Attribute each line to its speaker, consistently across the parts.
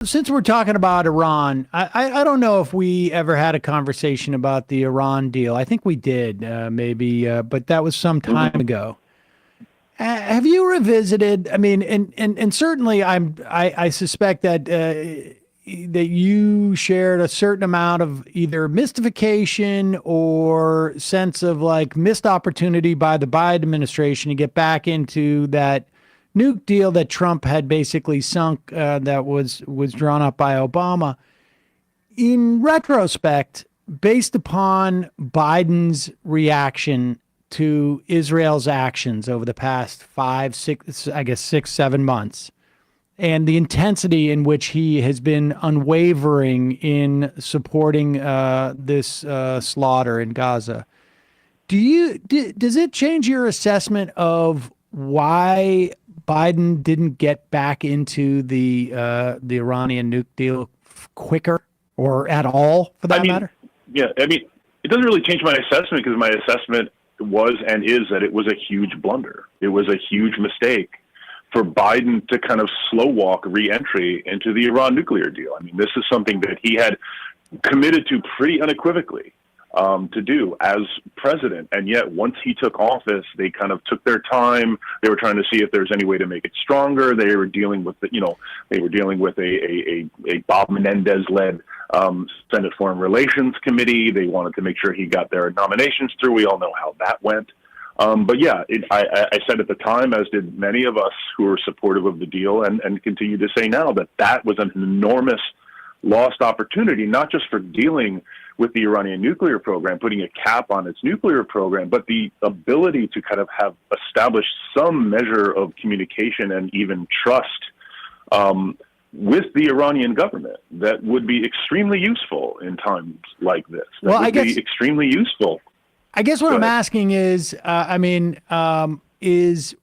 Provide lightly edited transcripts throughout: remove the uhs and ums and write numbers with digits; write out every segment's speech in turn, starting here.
Speaker 1: Since we're talking about Iran, I don't know if we ever had a conversation about the Iran deal. I think we did, maybe, but that was some time
Speaker 2: Hmm.
Speaker 1: ago. Have you revisited? I mean, and certainly, I suspect that that you shared a certain amount of either mystification or sense of like missed opportunity by the Biden administration to get back into that nuke deal that Trump had basically sunk, that was drawn up by Obama. In retrospect, based upon Biden's reaction to Israel's actions over the past 5, 6, I guess 6, 7 months, and the intensity in which he has been unwavering in supporting this slaughter in Gaza, does it change your assessment of why Biden didn't get back into the Iranian nuke deal quicker or at all, for
Speaker 2: I
Speaker 1: that
Speaker 2: mean,
Speaker 1: matter?
Speaker 2: yeah, I mean, it doesn't really change my assessment because my assessment was and is that it was a huge blunder. It was a huge mistake for Biden to kind of slow walk re-entry into the Iran nuclear deal. I mean, this is something that he had committed to pretty unequivocally to do as president. And yet, once he took office, they kind of took their time. They were trying to see if there's any way to make it stronger. They were dealing with, they were dealing with a Bob Menendez-led Senate Foreign Relations Committee. They wanted to make sure he got their nominations through. We all know how that went. But yeah, I said at the time, as did many of us who were supportive of the deal, and continue to say now, that that was an enormous lost opportunity, not just for dealing with the Iranian nuclear program, putting a cap on its nuclear program, but the ability to kind of have established some measure of communication and even trust with the Iranian government that would be extremely useful in times like this. That
Speaker 1: Well,
Speaker 2: would be extremely useful.
Speaker 1: I guess what
Speaker 2: Go
Speaker 1: I'm
Speaker 2: ahead.
Speaker 1: asking is,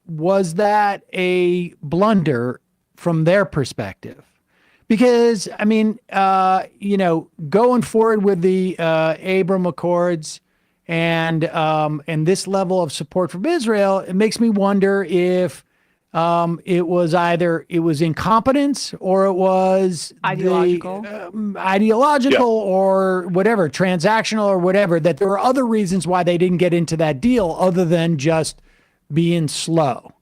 Speaker 1: was that a blunder from their perspective? Because I mean, going forward with the Abram Accords and this level of support from Israel, it makes me wonder if it was incompetence or it was
Speaker 3: Ideological.
Speaker 1: the
Speaker 2: Yeah.
Speaker 1: ideological or whatever, transactional or whatever, that there were other reasons why they didn't get into that deal other than just being slow.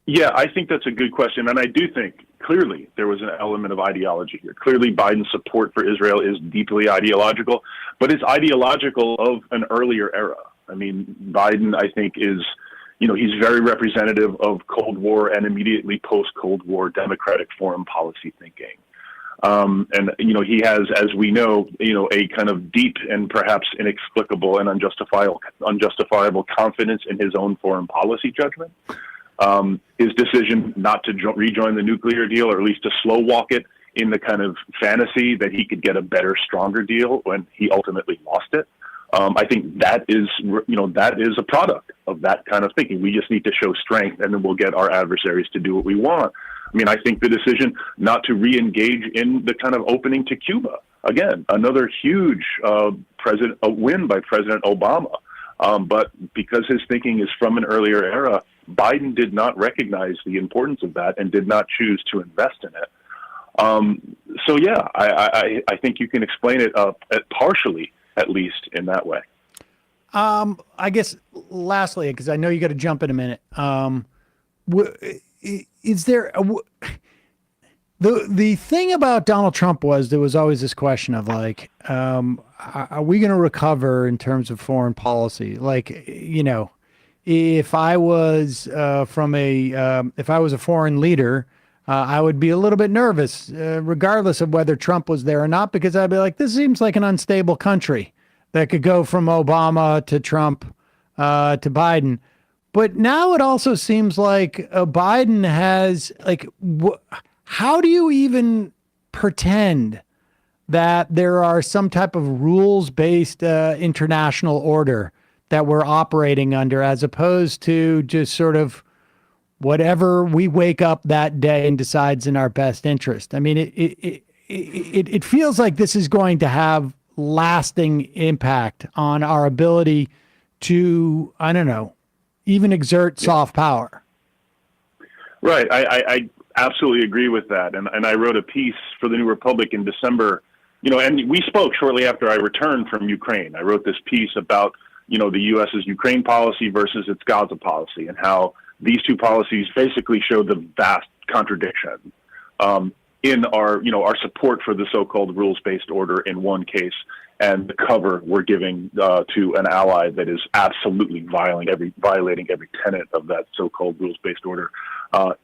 Speaker 2: Yeah, I think that's a good question. And I do think clearly there was an element of ideology here. Clearly, Biden's support for Israel is deeply ideological, but it's ideological of an earlier era. I mean, Biden, I think, is, he's very representative of Cold War and immediately post-Cold War democratic foreign policy thinking. He has, as we know, a kind of deep and perhaps inexplicable and unjustifiable confidence in his own foreign policy judgment. His decision not to rejoin the nuclear deal, or at least to slow walk it in the kind of fantasy that he could get a better, stronger deal when he ultimately lost it. I think that is a product of that kind of thinking. We just need to show strength, and then we'll get our adversaries to do what we want. I mean, I think the decision not to re-engage in the kind of opening to Cuba, again, another huge win by President Obama. But because his thinking is from an earlier era, Biden did not recognize the importance of that and did not choose to invest in it. So yeah, I think you can explain it partially, at least in that way.
Speaker 1: I guess lastly, because I know you got to jump in a minute. Is there the thing about Donald Trump was there was always this question of like, are we going to recover in terms of foreign policy? Like, if I was if I was a foreign leader, I would be a little bit nervous, regardless of whether Trump was there or not, because I'd be like, this seems like an unstable country that could go from Obama to Trump to Biden. But now it also seems like Biden has like, how do you even pretend that there are some type of rules-based international order that we're operating under, as opposed to just sort of whatever we wake up that day and decides in our best interest? I mean, it feels like this is going to have lasting impact on our ability to, I don't know, even exert soft power.
Speaker 2: Right. absolutely agree with that. And I wrote a piece for the New Republic in December, and we spoke shortly after I returned from Ukraine. I wrote this piece about, the U.S.'s Ukraine policy versus its Gaza policy, and how these two policies basically show the vast contradiction in our support for the so-called rules-based order in one case, and the cover we're giving to an ally that is absolutely violating every tenet of that so-called rules-based order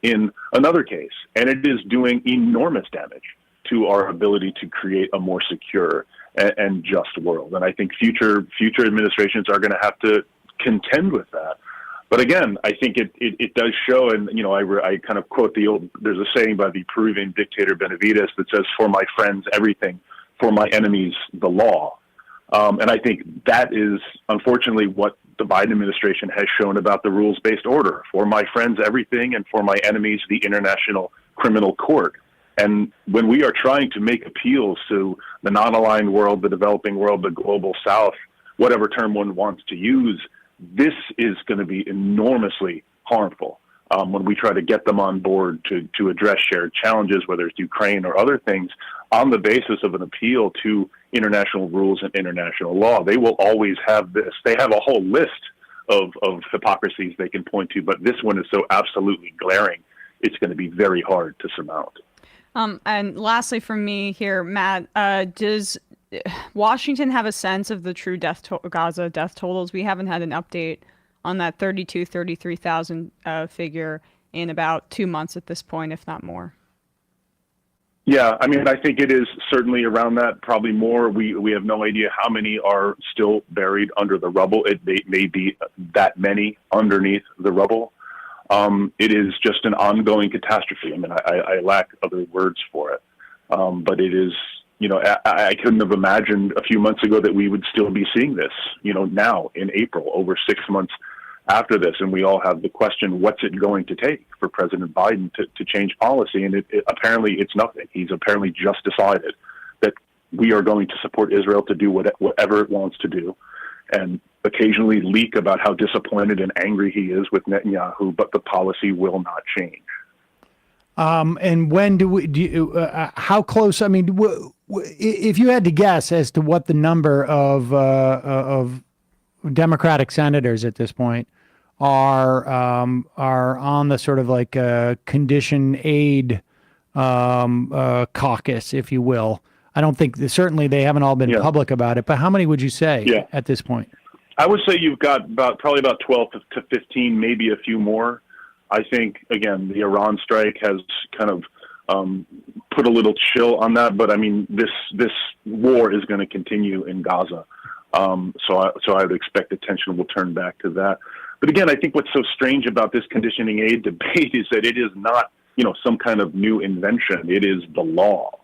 Speaker 2: in another case. And it is doing enormous damage to our ability to create a more secure and just world. And I think future administrations are going to have to contend with that. But again, I think it does show, and I kind of quote there's a saying by the Peruvian dictator Benavides that says, "For my friends, everything; for my enemies, the law." And I think that is unfortunately what the Biden administration has shown about the rules-based order: for my friends, everything; and for my enemies, the International Criminal Court. And when we are trying to make appeals to the non-aligned world, the developing world, the global South, whatever term one wants to use, this is going to be enormously harmful when we try to get them on board to address shared challenges, whether it's Ukraine or other things, on the basis of an appeal to international rules and international law. They will always have this. They have a whole list of hypocrisies they can point to, but this one is so absolutely glaring, it's going to be very hard to surmount.
Speaker 3: And lastly from me here, Matt, does Washington have a sense of the true Gaza death totals? We haven't had an update on that 33,000 figure in about 2 months at this point, if not more.
Speaker 2: Yeah, I mean, I think it is certainly around that, probably more. We have no idea how many are still buried under the rubble. It may be that many underneath the rubble. It is just an ongoing catastrophe. I mean, I lack other words for it. But it is, I couldn't have imagined a few months ago that we would still be seeing this, now in April, over 6 months after this. And we all have the question, what's it going to take for President Biden to change policy? And apparently it's nothing. He's apparently just decided that we are going to support Israel to do whatever it wants to do, and occasionally leak about how disappointed and angry he is with Netanyahu, but the policy will not change.
Speaker 1: And when how close, I mean, if you had to guess as to what the number of Democratic senators at this point are on the sort of like condition aid caucus, if you will. I don't think, certainly they haven't all been public about it, but how many would you say at this point?
Speaker 2: I would say you've got probably about 12 to 15, maybe a few more. I think, again, the Iran strike has kind of put a little chill on that. But I mean, this war is going to continue in Gaza. So I would expect attention will turn back to that. But again, I think what's so strange about this conditioning aid debate is that it is not, some kind of new invention. It is the law.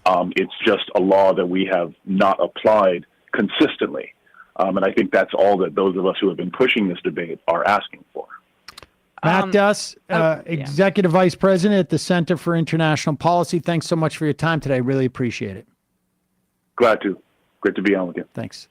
Speaker 2: It's just a law that we have not applied consistently. And I think that's all that those of us who have been pushing this debate are asking for.
Speaker 1: Matt Duss, Executive Vice President at the Center for International Policy. Thanks so much for your time today. Really appreciate it.
Speaker 2: Glad to. Great to be on with you.
Speaker 1: Thanks.